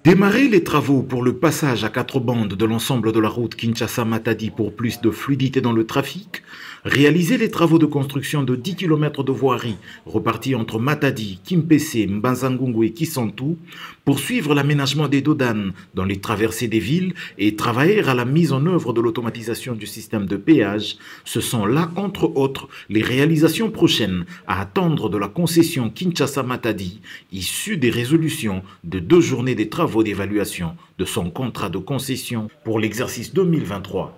Démarrer les travaux pour le passage à 4 bandes de l'ensemble de la route Kinshasa-Matadi pour plus de fluidité dans le trafic, réaliser les travaux de construction de 10 km de voirie repartis entre Matadi, Kimpese, Mbanzangungu et Kisantu, poursuivre l'aménagement des dodanes dans les traversées des villes et travailler à la mise en œuvre de l'automatisation du système de péage, ce sont là, entre autres, les réalisations prochaines à attendre de la concession Kinshasa-Matadi, issue des résolutions de 2 journées des travaux d'évaluation de son contrat de concession pour l'exercice 2023.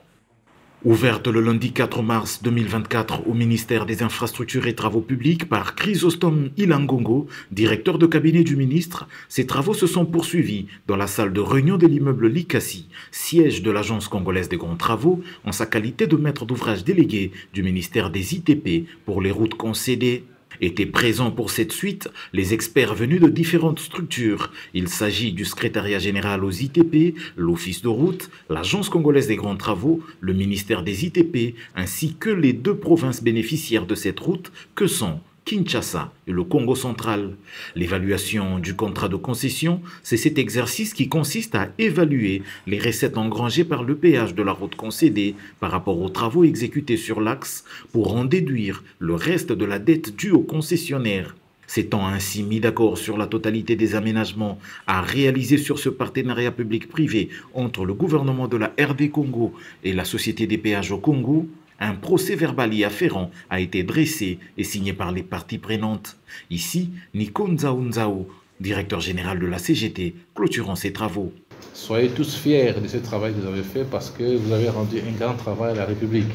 Ouverte le lundi 4 mars 2024 au ministère des Infrastructures et Travaux Publics par Chrysostome Ilangongo, directeur de cabinet du ministre, ces travaux se sont poursuivis dans la salle de réunion de l'immeuble Likasi, siège de l'Agence congolaise des grands travaux, en sa qualité de maître d'ouvrage délégué du ministère des ITP pour les routes concédées. Étaient présents pour cette suite les experts venus de différentes structures. Il s'agit du secrétariat général aux ITP, l'Office de route, l'Agence congolaise des grands travaux, le ministère des ITP, ainsi que les 2 provinces bénéficiaires de cette route que sont Kinshasa et le Congo central. L'évaluation du contrat de concession, c'est cet exercice qui consiste à évaluer les recettes engrangées par le péage de la route concédée par rapport aux travaux exécutés sur l'axe pour en déduire le reste de la dette due au concessionnaire. S'étant ainsi mis d'accord sur la totalité des aménagements à réaliser sur ce partenariat public-privé entre le gouvernement de la RD Congo et la Société des péages au Congo, un procès-verbal y afférent a été dressé et signé par les parties prenantes. Ici, Nico Nzao, directeur général de la CGT, clôturant ses travaux. Soyez tous fiers de ce travail que vous avez fait parce que vous avez rendu un grand travail à la République.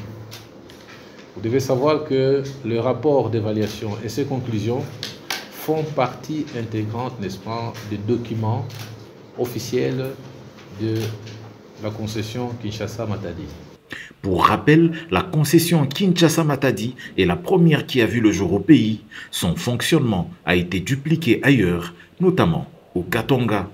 Vous devez savoir que le rapport d'évaluation et ses conclusions font partie intégrante, n'est-ce pas, des documents officiels de la concession Kinshasa-Matadi. Pour rappel, la concession Kinshasa-Matadi est la première qui a vu le jour au pays. Son fonctionnement a été dupliqué ailleurs, notamment au Katanga.